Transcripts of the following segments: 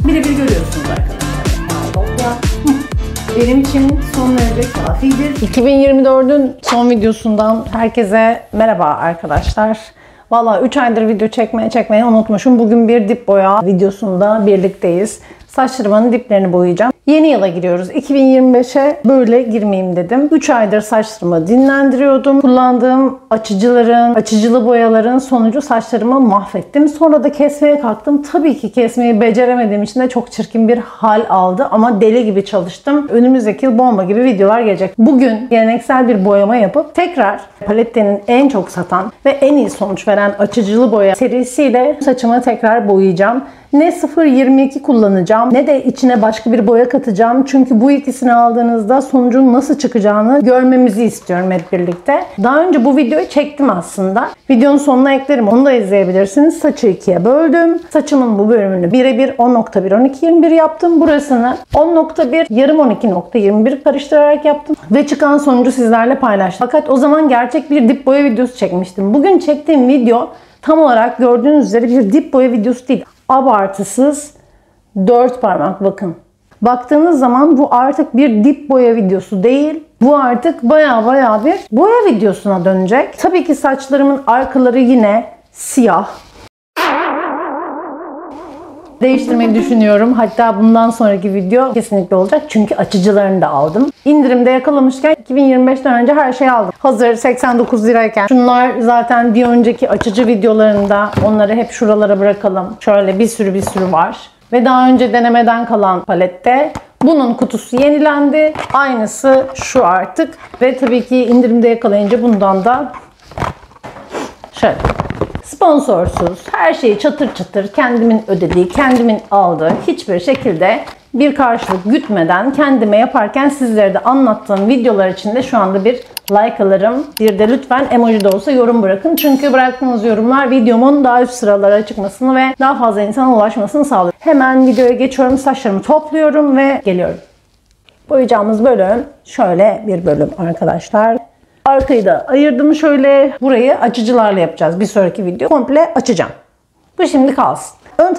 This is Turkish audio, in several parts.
Birebir görüyorsunuz arkadaşlar. Benim için son derece kafidir. 2024'ün son videosundan herkese merhaba arkadaşlar. Valla 3 aydır video çekmeyi unutmuşum. Bugün bir dip boya videosunda birlikteyiz. Saçlarımın diplerini boyayacağım. Yeni yıla giriyoruz. 2025'e böyle girmeyeyim dedim. 3 aydır saçlarımı dinlendiriyordum. Kullandığım açıcılı boyaların sonucu saçlarımı mahvettim. Sonra da kesmeye kalktım. Tabii ki kesmeyi beceremediğim için de çok çirkin bir hal aldı. Ama deli gibi çalıştım. Önümüzdeki yıl bomba gibi videolar gelecek. Bugün geleneksel bir boyama yapıp tekrar Palette'nin en çok satan ve en iyi sonuç veren açıcılı boya serisiyle saçımı tekrar boyayacağım. Ne 0.22 kullanacağım ne de içine başka bir boya katacağım. Çünkü bu ikisini aldığınızda sonucun nasıl çıkacağını görmemizi istiyorum hep birlikte. Daha önce bu videoyu çektim aslında. Videonun sonuna eklerim. Onu da izleyebilirsiniz. Saçı ikiye böldüm. Saçımın bu bölümünü birebir 10.1 12.21 yaptım. Burasını 10.1 yarım 12.21 karıştırarak yaptım. Ve çıkan sonucu sizlerle paylaştım. Fakat o zaman gerçek bir dip boya videosu çekmiştim. Bugün çektiğim video tam olarak gördüğünüz üzere bir dip boya videosu değil. Abartısız 4 parmak bakın. Baktığınız zaman bu artık bir dip boya videosu değil. Bu artık baya bir boya videosuna dönecek. Tabii ki saçlarımın arkaları yine siyah. Değiştirmeyi düşünüyorum. Hatta bundan sonraki video kesinlikle olacak. Çünkü açıcılarını da aldım. İndirimde yakalamışken 2025'ten önce her şeyi aldım. Hazır 89 lirayken. Şunlar zaten bir önceki açıcı videolarında. Onları hep şuralara bırakalım. Şöyle bir sürü var. Ve daha önce denemeden kalan palette. Bunun kutusu yenilendi. Aynısı şu artık. Ve tabii ki indirimde yakalayınca bundan da şöyle. Sponsorsuz, her şeyi çatır çatır kendimin ödediği, kendimin aldığı, hiçbir şekilde bir karşılık gütmeden kendime yaparken sizlere de anlattığım videolar için de şu anda bir like alırım. Bir de lütfen emoji de olsa yorum bırakın. Çünkü bıraktığınız yorumlar videomun daha üst sıralara çıkmasını ve daha fazla insana ulaşmasını sağlıyor. Hemen videoya geçiyorum, saçlarımı topluyorum ve geliyorum. Boyayacağımız bölüm şöyle bir bölüm arkadaşlar. Arkayı da ayırdım şöyle. Burayı açıcılarla yapacağız. Bir sonraki video komple açacağım. Bu şimdi kalsın. Ön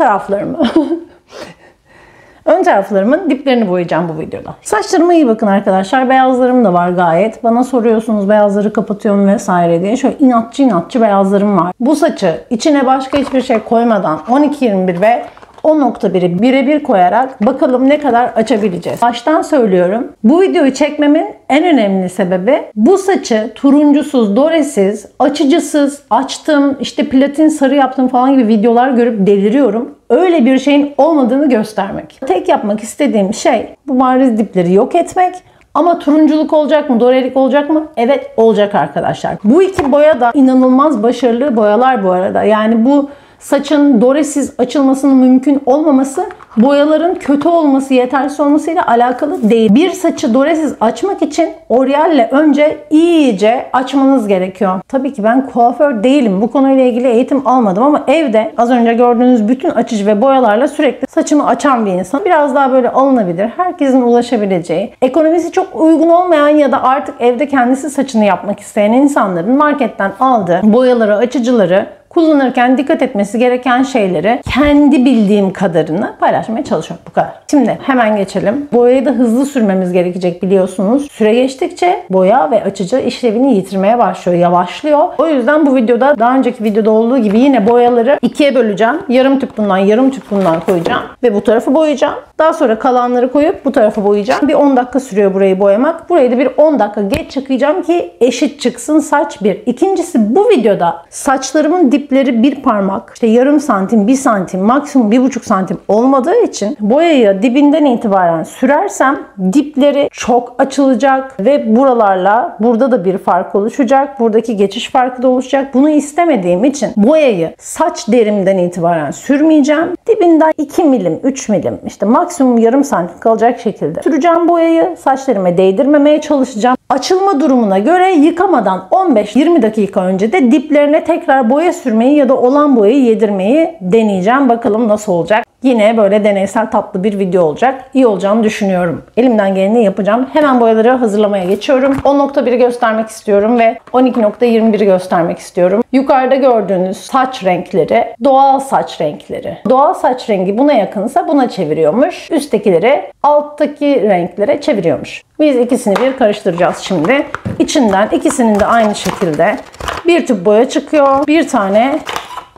taraflarımın diplerini boyayacağım bu videoda. Saçlarıma iyi bakın arkadaşlar. Beyazlarım da var gayet. Bana soruyorsunuz beyazları kapatıyorum vesaire diye. Şöyle inatçı beyazlarım var. Bu saçı içine başka hiçbir şey koymadan 12-21 ve 10.1'i birebir koyarak bakalım ne kadar açabileceğiz. Baştan söylüyorum. Bu videoyu çekmemin en önemli sebebi bu saçı turuncusuz, doresiz, açıcısız açtım, işte platin sarı yaptım falan gibi videolar görüp deliriyorum. Öyle bir şeyin olmadığını göstermek. Tek yapmak istediğim şey bu bariz dipleri yok etmek. Ama turunculuk olacak mı? Dorelik olacak mı? Evet olacak arkadaşlar. Bu iki boya da inanılmaz başarılı boyalar bu arada. Yani bu saçın doresiz açılmasının mümkün olmaması boyaların kötü olması, yetersiz olmasıyla alakalı değil. Bir saçı doresiz açmak için Oreal'le önce iyice açmanız gerekiyor. Tabii ki ben kuaför değilim. Bu konuyla ilgili eğitim almadım ama evde az önce gördüğünüz bütün açıcı ve boyalarla sürekli saçımı açan bir insan. Biraz daha böyle alınabilir, herkesin ulaşabileceği, ekonomisi çok uygun olmayan ya da artık evde kendisi saçını yapmak isteyen insanların marketten aldığı boyaları, açıcıları kullanırken dikkat etmesi gereken şeyleri kendi bildiğim kadarını paylaşmaya çalışıyorum. Bu kadar. Şimdi hemen geçelim. Boyayı da hızlı sürmemiz gerekecek biliyorsunuz. Süre geçtikçe boya ve açıcı işlevini yitirmeye başlıyor, yavaşlıyor. O yüzden bu videoda daha önceki videoda olduğu gibi yine boyaları ikiye böleceğim. Yarım tüp bundan, yarım tüp bundan koyacağım. Ve bu tarafı boyayacağım. Daha sonra kalanları koyup bu tarafı boyayacağım. Bir 10 dakika sürüyor burayı boyamak. Burayı da bir 10 dakika geç yıkayacağım ki eşit çıksın saç bir. İkincisi bu videoda saçlarımın dipleri bir parmak, işte yarım santim, 1 santim, maksimum 1,5 santim olmadığı için boyayı dibinden itibaren sürersem dipleri çok açılacak ve buralarla burada da bir fark oluşacak. Buradaki geçiş farkı da oluşacak. Bunu istemediğim için boyayı saç derimden itibaren sürmeyeceğim. Dibinden 2 milim, 3 milim, işte maksimum yarım santim kalacak şekilde süreceğim boyayı. Saçlarıma değdirmemeye çalışacağım. Açılma durumuna göre yıkamadan 15-20 dakika önce de diplerine tekrar boya sürmeyi ya da olan boyayı yedirmeyi deneyeceğim. Bakalım nasıl olacak. Yine böyle deneysel tatlı bir video olacak. İyi olacağını düşünüyorum. Elimden geleni yapacağım. Hemen boyaları hazırlamaya geçiyorum. 10.1'i göstermek istiyorum ve 12.21'i göstermek istiyorum. Yukarıda gördüğünüz saç renkleri doğal saç renkleri. Doğal saç rengi buna yakınsa buna çeviriyormuş. Üsttekileri alttaki renklere çeviriyormuş. Biz ikisini bir karıştıracağız şimdi. İçinden ikisinin de aynı şekilde bir tüp boya çıkıyor. Bir tane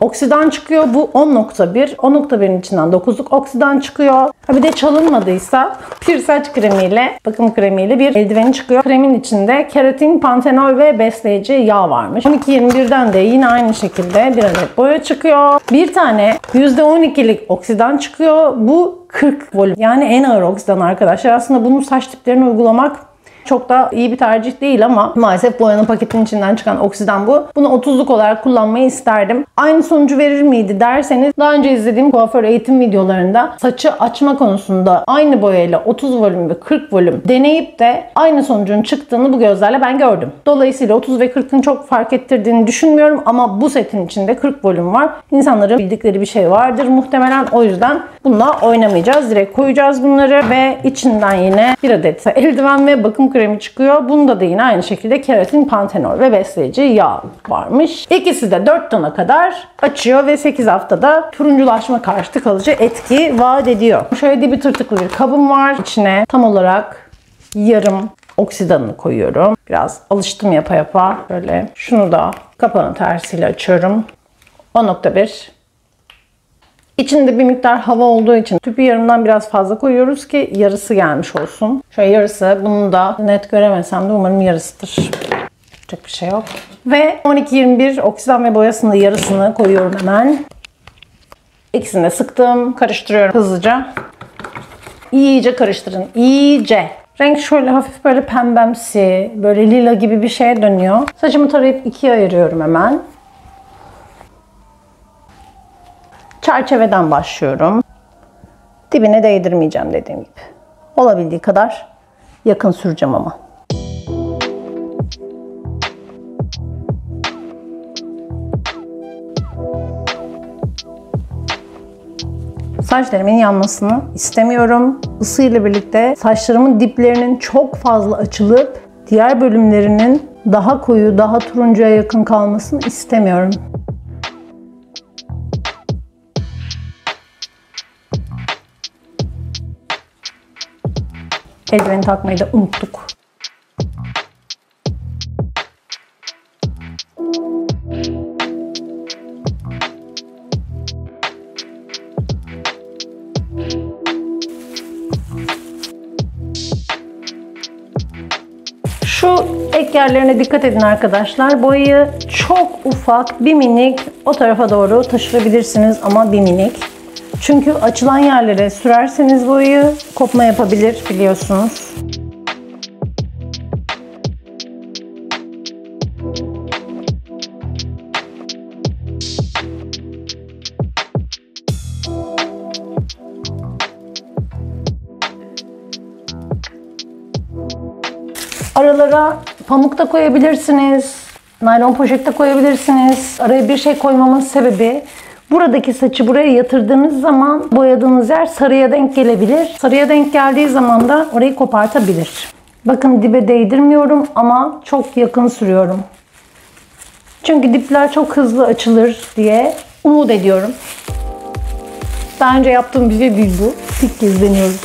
oksidan çıkıyor. Bu 10.1. 10.1'in içinden 9'luk oksidan çıkıyor. Bir de çalınmadıysa bir saç kremiyle, bakım kremiyle bir eldiveni çıkıyor. Kremin içinde keratin, pantenol ve besleyici yağ varmış. 12.21'den de yine aynı şekilde bir adet boya çıkıyor. Bir tane %12'lik oksidan çıkıyor. Bu 40 volüm. Yani en ağır oksidan arkadaşlar. Aslında bunu saç tiplerine uygulamak çok da iyi bir tercih değil ama maalesef boyanın paketinin içinden çıkan oksidan bu. Bunu 30'luk olarak kullanmayı isterdim. Aynı sonucu verir miydi derseniz daha önce izlediğim kuaför eğitim videolarında saçı açma konusunda aynı boyayla 30 volüm ve 40 volüm deneyip de aynı sonucun çıktığını bu gözlerle ben gördüm. Dolayısıyla 30 ve 40'ın çok fark ettirdiğini düşünmüyorum ama bu setin içinde 40 volüm var. İnsanların bildikleri bir şey vardır muhtemelen. O yüzden bununla oynamayacağız. Direkt koyacağız bunları ve içinden yine bir adet eldiven ve bakım kremi çıkıyor. Bunda da yine aynı şekilde keratin, pantenol ve besleyici yağ varmış. İkisi de 4 tona kadar açıyor ve 8 haftada turunculaşma karşıtı kalıcı etki vaat ediyor. Şöyle dibi tırtıklı bir kabım var. İçine tam olarak yarım oksidanını koyuyorum. Biraz alıştım yapa yapa. Böyle şunu da kapağını tersiyle açıyorum. 10.1. İçinde bir miktar hava olduğu için tüpü yarımdan biraz fazla koyuyoruz ki yarısı gelmiş olsun. Şöyle yarısı. Bunu da net göremesem de umarım yarısıdır. Çok bir şey yok. Ve 12-21 oksidan ve boyasının yarısını koyuyorum hemen. İkisini de sıktım. Karıştırıyorum hızlıca. İyice karıştırın. İyice. Renk şöyle hafif böyle pembemsi, böyle lila gibi bir şeye dönüyor. Saçımı tarayıp ikiye ayırıyorum hemen. Çerçeveden başlıyorum. Dibine değdirmeyeceğim dediğim gibi. Olabildiği kadar yakın süreceğim ama. Saçlarımın yanmasını istemiyorum. Isıyla birlikte saçlarımın diplerinin çok fazla açılıp diğer bölümlerinin daha koyu, daha turuncuya yakın kalmasını istemiyorum. Eldiveni takmayı da unuttuk. Şu ek yerlerine dikkat edin arkadaşlar. Boyayı çok ufak, bir minik o tarafa doğru taşırabilirsiniz ama bir minik. Çünkü açılan yerlere sürerseniz boyayı kopma yapabilir biliyorsunuz. Aralara pamuk da koyabilirsiniz, naylon poşet de koyabilirsiniz. Araya bir şey koymamın sebebi buradaki saçı buraya yatırdığınız zaman boyadığınız yer sarıya denk gelebilir. Sarıya denk geldiği zaman da orayı kopartabilir. Bakın dibe değdirmiyorum ama çok yakın sürüyorum. Çünkü dipler çok hızlı açılır diye umut ediyorum. Daha önce yaptığım bir şey değil bu. İlk kez deniyorum.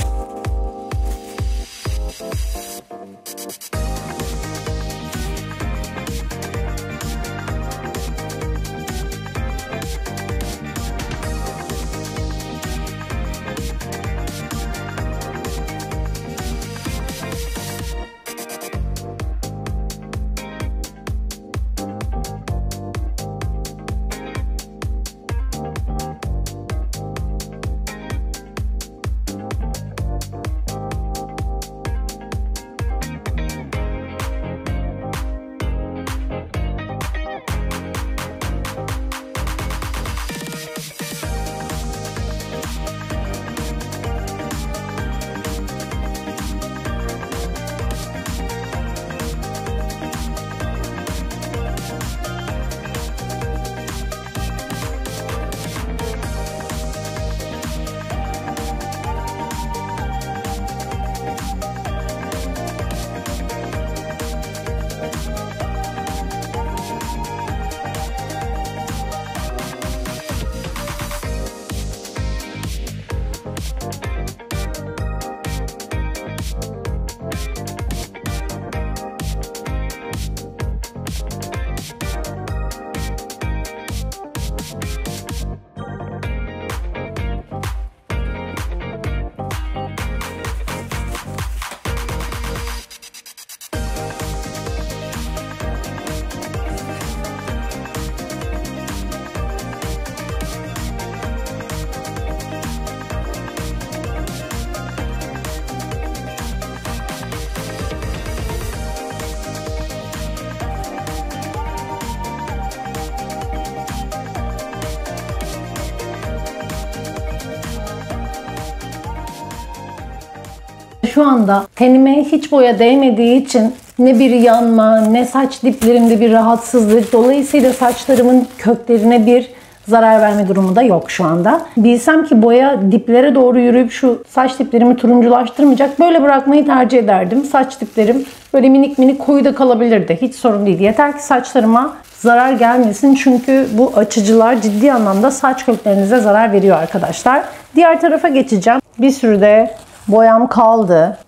şu anda tenime hiç boya değmediği için ne bir yanma, ne saç diplerimde bir rahatsızlık. Dolayısıyla saçlarımın köklerine bir zarar verme durumu da yok şu anda. Bilsem ki boya diplere doğru yürüyüp şu saç diplerimi turunculaştırmayacak, böyle bırakmayı tercih ederdim. Saç diplerim böyle minik minik koyu da kalabilirdi. Hiç sorun değil. Yeter ki saçlarıma zarar gelmesin. Çünkü bu açıcılar ciddi anlamda saç köklerinize zarar veriyor arkadaşlar. Diğer tarafa geçeceğim. Bir sürü de boyam kaldı.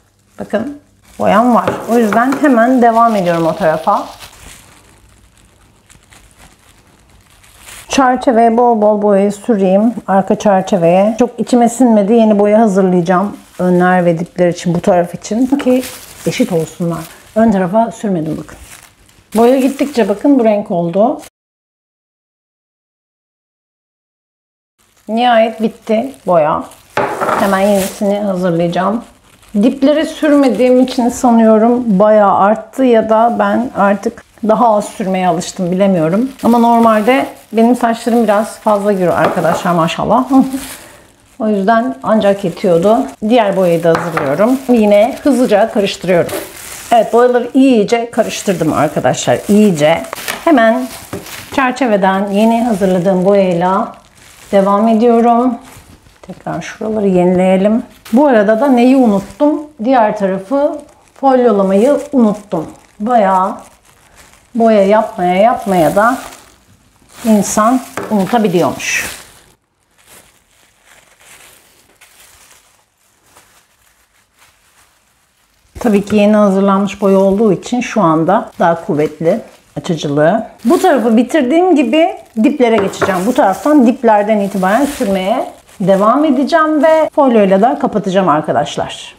Bakın boyam var. O yüzden hemen devam ediyorum o tarafa. Çerçeveye bol bol boyayı süreyim. Arka çerçeveye. Çok içime sinmedi. Yeni boya hazırlayacağım. Önler ve dipler için, bu taraf için. Ki eşit olsunlar. Ön tarafa sürmedim bakın. Boya gittikçe bakın bu renk oldu. Nihayet bitti boya. Hemen yenisini hazırlayacağım. Diplere sürmediğim için sanıyorum bayağı arttı ya da ben artık daha az sürmeye alıştım, bilemiyorum. Ama normalde benim saçlarım biraz fazla giriyor arkadaşlar maşallah. O yüzden ancak yetiyordu. Diğer boyayı da hazırlıyorum. Yine hızlıca karıştırıyorum. Evet, boyaları iyice karıştırdım arkadaşlar. İyice. Hemen çerçeveden yeni hazırladığım boyayla devam ediyorum. Tekrar şuraları yenileyelim. Bu arada da neyi unuttum? Diğer tarafı folyolamayı unuttum. Bayağı boya yapmaya da insan unutabiliyormuş. Tabii ki yeni hazırlanmış boya olduğu için şu anda daha kuvvetli açıcılığı. Bu tarafı bitirdiğim gibi diplere geçeceğim. Bu taraftan diplerden itibaren sürmeye devam edeceğim ve folyoyla da kapatacağım arkadaşlar.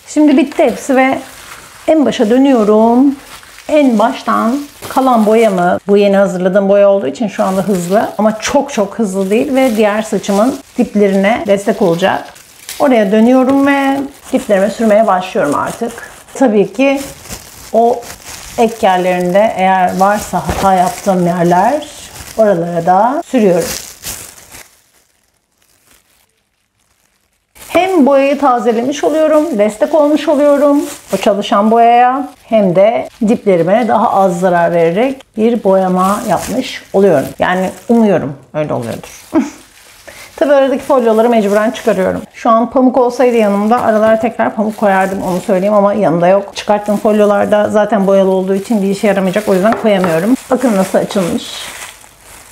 Şimdi bitti hepsi ve en başa dönüyorum. En baştan kalan boyamı, bu yeni hazırladığım boya olduğu için şu anda hızlı ama çok hızlı değil ve diğer saçımın diplerine destek olacak. Oraya dönüyorum ve diplerime sürmeye başlıyorum artık. Tabii ki o ek yerlerinde eğer varsa hata yaptığım yerler, oralara da sürüyorum. Hem boyayı tazelemiş oluyorum, destek olmuş oluyorum o çalışan boyaya, hem de diplerime daha az zarar vererek bir boyama yapmış oluyorum. Yani umuyorum öyle oluyordur. Tabii aradaki folyoları mecburen çıkarıyorum. Şu an pamuk olsaydı yanımda aralara tekrar pamuk koyardım, onu söyleyeyim, ama yanımda yok. Çıkarttığım folyolarda zaten boyalı olduğu için bir işe yaramayacak, o yüzden koyamıyorum. Bakın nasıl açılmış.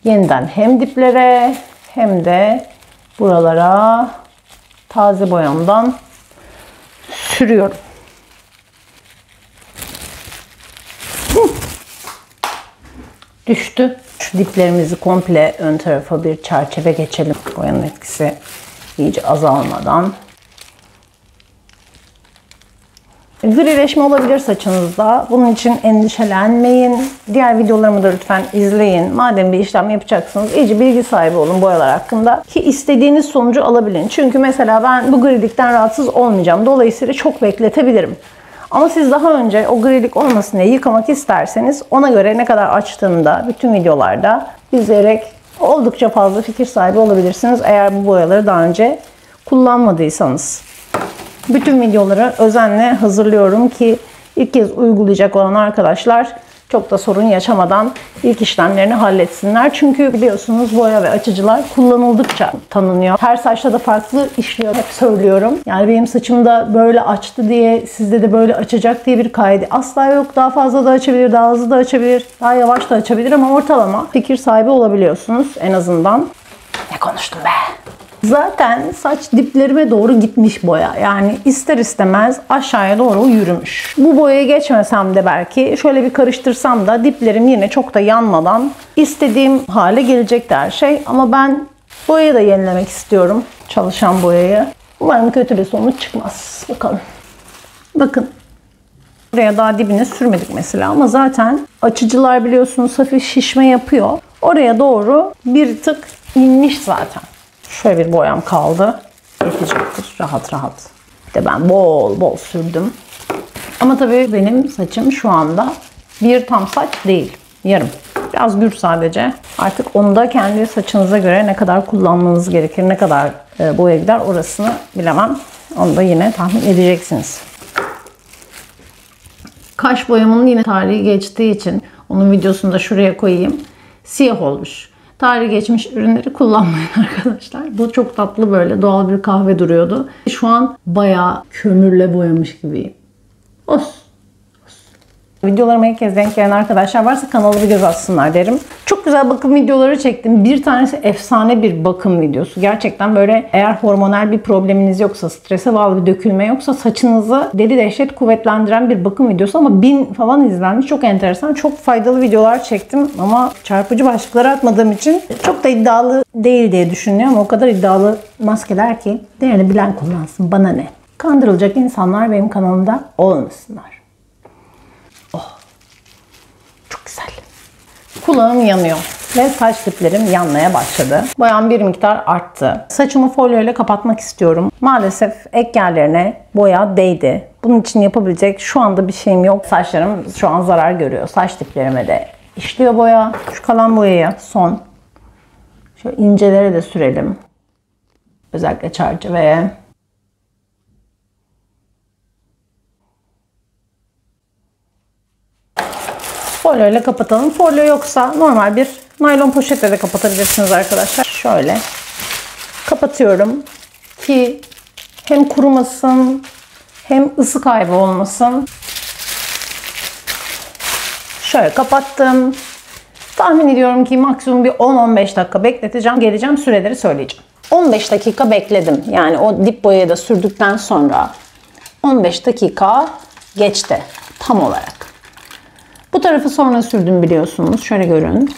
Yeniden hem diplere hem de buralara taze boyamdan sürüyorum. Düştü. Şu diplerimizi komple ön tarafa bir çerçeve geçelim. Boyanın etkisi iyice azalmadan. Grileşme olabilir saçınızda. Bunun için endişelenmeyin. Diğer videolarımı da lütfen izleyin. Madem bir işlem yapacaksınız, iyice bilgi sahibi olun boyalar hakkında ki istediğiniz sonucu alabilin. Çünkü mesela ben bu grilikten rahatsız olmayacağım. Dolayısıyla çok bekletebilirim. Ama siz daha önce o grilik olmasın diye yıkamak isterseniz ona göre ne kadar açtığını da bütün videolarda izleyerek oldukça fazla fikir sahibi olabilirsiniz. Eğer bu boyaları daha önce kullanmadıysanız. Bütün videoları özenle hazırlıyorum ki ilk kez uygulayacak olan arkadaşlar çok da sorun yaşamadan ilk işlemlerini halletsinler. Çünkü biliyorsunuz boya ve açıcılar kullanıldıkça tanınıyor. Her saçta da farklı işliyor, hep söylüyorum. Yani benim saçımda böyle açtı diye sizde de böyle açacak diye bir kaydı asla yok. Daha fazla da açabilir, daha hızlı da açabilir, daha yavaş da açabilir ama ortalama fikir sahibi olabiliyorsunuz en azından. Ne konuştum be? Zaten saç diplerime doğru gitmiş boya. Yani ister istemez aşağıya doğru yürümüş. Bu boyayı geçmesem de belki şöyle bir karıştırsam da diplerim yine çok da yanmadan istediğim hale gelecekti her şey. Ama ben boyayı da yenilemek istiyorum. Çalışan boyayı. Umarım kötü bir sonuç çıkmaz. Bakalım. Bakın. Buraya daha dibine sürmedik mesela ama zaten açıcılar biliyorsunuz hafif şişme yapıyor. Oraya doğru bir tık inmiş zaten. Şöyle bir boyam kaldı. yetecektir rahat rahat. Bir de ben bol bol sürdüm. Ama tabii benim saçım şu anda bir tam saç değil. Yarım. Biraz gür sadece. Artık onu da kendi saçınıza göre ne kadar kullanmanız gerekir, ne kadar boya gider orasını bilemem. Onu da yine tahmin edeceksiniz. Kaş boyamının yine tarihi geçtiği için onun videosunu da şuraya koyayım. Siyah olmuş. Tarihi geçmiş ürünleri kullanmayın arkadaşlar. Bu çok tatlı böyle doğal bir kahve duruyordu. Şu an bayağı kömürle boyamış gibiyim. Olsun. Videolarıma ilk kez denk gelen arkadaşlar varsa kanalı bir göz atsınlar derim. Çok güzel bakım videoları çektim. Bir tanesi efsane bir bakım videosu. Gerçekten böyle eğer hormonal bir probleminiz yoksa, strese bağlı bir dökülme yoksa saçınızı deli dehşet kuvvetlendiren bir bakım videosu ama 1000 falan izlenmiş. Çok enteresan, çok faydalı videolar çektim ama çarpıcı başlıkları atmadığım için çok da iddialı değil diye düşünüyorum. O kadar iddialı maskeler ki değerini bilen kullansın, bana ne. Kandırılacak insanlar benim kanalımda olmasınlar. Çok güzel. Kulağım yanıyor ve saç diplerim yanmaya başladı. Boyam bir miktar arttı. Saçımı folyo ile kapatmak istiyorum. Maalesef ek yerlerine boya değdi. Bunun için yapabilecek şu anda bir şeyim yok. Saçlarım şu an zarar görüyor. Saç diplerime de işliyor boya. Şu kalan boyayı son şöyle incelere de sürelim. Özellikle çerçeveye. Folyo ile kapatalım. Folyo yoksa normal bir naylon poşetle de kapatabilirsiniz arkadaşlar. Şöyle kapatıyorum ki hem kurumasın hem ısı kaybı olmasın. Şöyle kapattım. Tahmin ediyorum ki maksimum bir 10-15 dakika bekleteceğim. Geleceğim, süreleri söyleyeceğim. 15 dakika bekledim. Yani o dip boyayı da sürdükten sonra 15 dakika geçti tam olarak. Bu tarafı sonra sürdüm biliyorsunuz. Şöyle görün.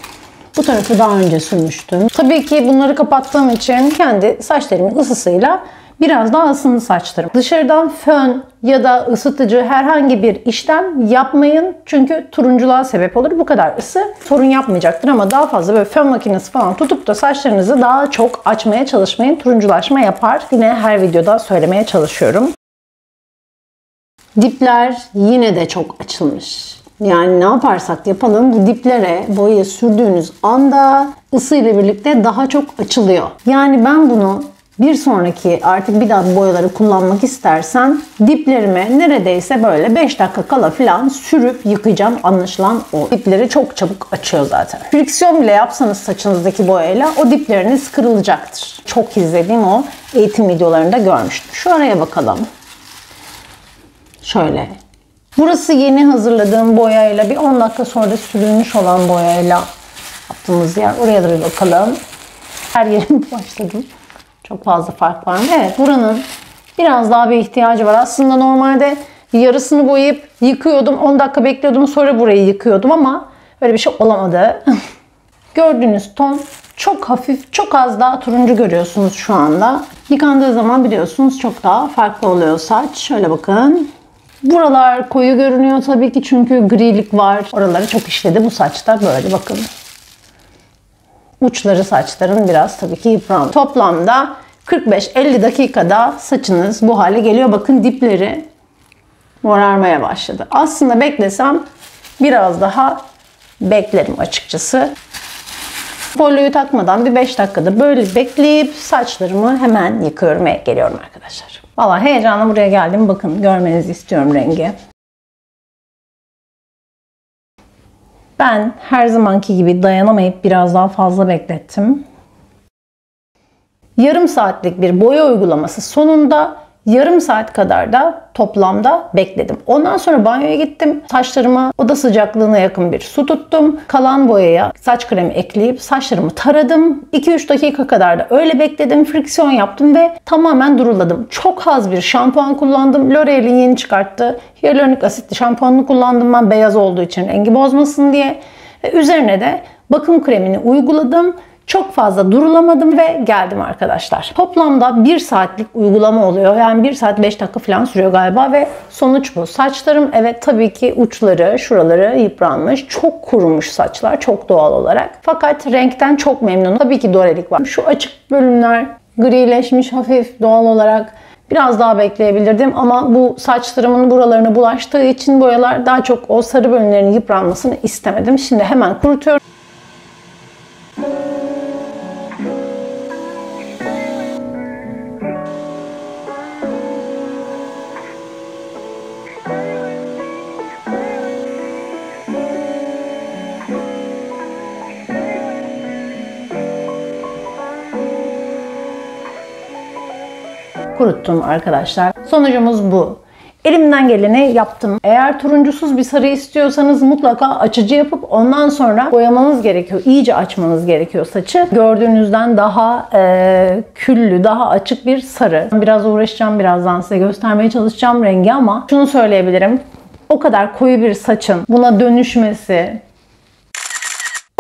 Bu tarafı daha önce sürmüştüm. Tabii ki bunları kapattığım için kendi saçlarımın ısısıyla biraz daha ısındı saçlarım. Dışarıdan fön ya da ısıtıcı herhangi bir işlem yapmayın. Çünkü turunculuğa sebep olur. Bu kadar ısı sorun yapmayacaktır ama daha fazla böyle fön makinesi falan tutup da saçlarınızı daha çok açmaya çalışmayın. Turunculaşma yapar. Yine her videoda söylemeye çalışıyorum. Dipler yine de çok açılmış. Yani ne yaparsak yapalım bu diplere boyayı sürdüğünüz anda ısı ile birlikte daha çok açılıyor. Yani ben bunu bir sonraki artık bir daha boyaları kullanmak istersem diplerime neredeyse böyle 5 dakika kala falan sürüp yıkayacağım, anlaşılan o. Dipleri çok çabuk açıyor zaten. Friksiyon bile yapsanız saçınızdaki boyayla o dipleriniz kırılacaktır. Çok izlediğim o eğitim videolarında görmüştüm. Şu araya bakalım. Şöyle. Burası yeni hazırladığım boyayla bir 10 dakika sonra sürülmüş olan boyayla yaptığımız yer. Oraya da bir bakalım. Her yerim başladı. Çok fazla fark var mı? Evet, buranın biraz daha bir ihtiyacı var. Aslında normalde yarısını boyayıp yıkıyordum. 10 dakika bekliyordum. Sonra burayı yıkıyordum ama öyle bir şey olamadı. Gördüğünüz ton çok hafif, çok az daha turuncu görüyorsunuz şu anda. Yıkandığı zaman biliyorsunuz çok daha farklı oluyor saç. Şöyle bakın. Buralar koyu görünüyor tabii ki çünkü grilik var. Oraları çok işledi bu saçta böyle bakın. Uçları saçların biraz tabii ki yıprandı. Toplamda 45-50 dakikada saçınız bu hale geliyor. Bakın dipleri morarmaya başladı. Aslında beklesem biraz daha beklerim açıkçası. Folyoyu takmadan bir 5 dakikada böyle bekleyip saçlarımı hemen yıkıyorum ve geliyorum arkadaşlar. Vallahi heyecanla buraya geldim. Bakın görmenizi istiyorum rengi. Ben her zamanki gibi dayanamayıp biraz daha fazla beklettim. Yarım saatlik bir boya uygulaması sonunda yarım saat kadar da toplamda bekledim. Ondan sonra banyoya gittim. Saçlarıma oda sıcaklığına yakın bir su tuttum. Kalan boyaya saç kremi ekleyip saçlarımı taradım. 2-3 dakika kadar da öyle bekledim. Friksiyon yaptım ve tamamen duruladım. Çok az bir şampuan kullandım. L'Oreal'in yeni çıkarttığı hyaluronik asitli şampuanını kullandım ben beyaz olduğu için rengi bozmasın diye. Ve üzerine de bakım kremini uyguladım. Çok fazla durulamadım ve geldim arkadaşlar. Toplamda 1 saatlik uygulama oluyor. Yani 1 saat 5 dakika falan sürüyor galiba ve sonuç bu. Saçlarım evet tabii ki uçları, şuraları yıpranmış. Çok kurumuş saçlar çok doğal olarak. Fakat renkten çok memnunum. Tabii ki dorelik var. Şu açık bölümler grileşmiş hafif doğal olarak. Biraz daha bekleyebilirdim ama bu saçlarımın buralarına bulaştığı için boyalar daha çok o sarı bölümlerin yıpranmasını istemedim. Şimdi hemen kurutuyorum. Kuruttum arkadaşlar. Sonucumuz bu. Elimden geleni yaptım. Eğer turuncusuz bir sarı istiyorsanız mutlaka açıcı yapıp ondan sonra boyamanız gerekiyor. İyice açmanız gerekiyor saçı. Gördüğünüzden daha küllü, daha açık bir sarı. Biraz uğraşacağım, birazdan size göstermeye çalışacağım rengi ama şunu söyleyebilirim. O kadar koyu bir saçın buna dönüşmesi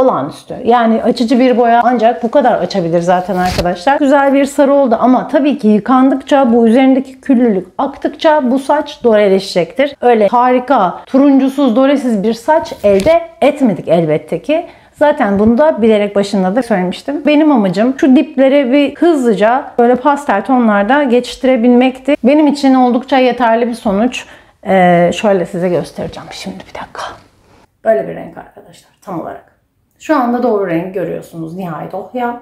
olağanüstü. Yani açıcı bir boya ancak bu kadar açabilir zaten arkadaşlar. Güzel bir sarı oldu ama tabii ki yıkandıkça bu üzerindeki küllülük aktıkça bu saç doreleşecektir. Öyle harika, turuncusuz, doresiz bir saç elde etmedik elbette ki. Zaten bunu da bilerek başında da söylemiştim. Benim amacım şu dipleri bir hızlıca böyle pastel tonlarda geçiştirebilmekti. Benim için oldukça yeterli bir sonuç. Şöyle size göstereceğim şimdi bir dakika. Böyle bir renk arkadaşlar tam olarak. Şu anda doğru renk görüyorsunuz. Nihayet oh ya.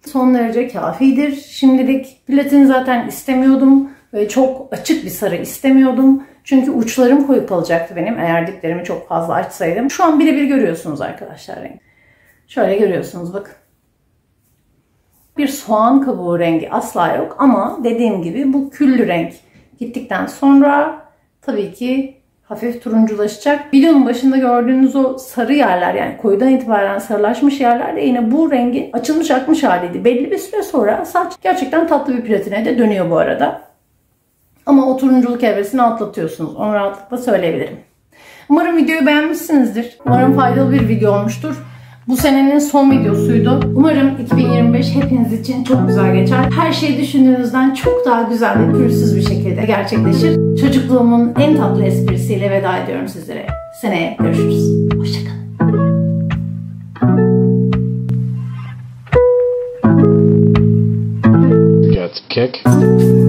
Son derece kafidir. Şimdilik platin zaten istemiyordum. Böyle çok açık bir sarı istemiyordum. Çünkü uçlarım koyu kalacaktı benim eğer diplerimi çok fazla açsaydım. Şu an birebir görüyorsunuz arkadaşlar renk. Şöyle görüyorsunuz bakın. Bir soğan kabuğu rengi asla yok ama dediğim gibi bu küllü renk gittikten sonra tabii ki hafif turunculaşacak. Videonun başında gördüğünüz o sarı yerler yani koyudan itibaren sarılaşmış yerler de yine bu rengin açılmış akmış haliydi. Belli bir süre sonra saç gerçekten tatlı bir platine de dönüyor bu arada. Ama o turunculuk evresini atlatıyorsunuz. Onu rahatlıkla söyleyebilirim. Umarım videoyu beğenmişsinizdir. Umarım faydalı bir video olmuştur. Bu senenin son videosuydu. Umarım 2025 hepiniz için çok güzel geçer. Her şey düşündüğünüzden çok daha güzel ve pürüzsüz bir şekilde gerçekleşir. Çocukluğumun en tatlı esprisiyle veda ediyorum sizlere. Seneye görüşürüz. Hoşçakalın. Got the kick.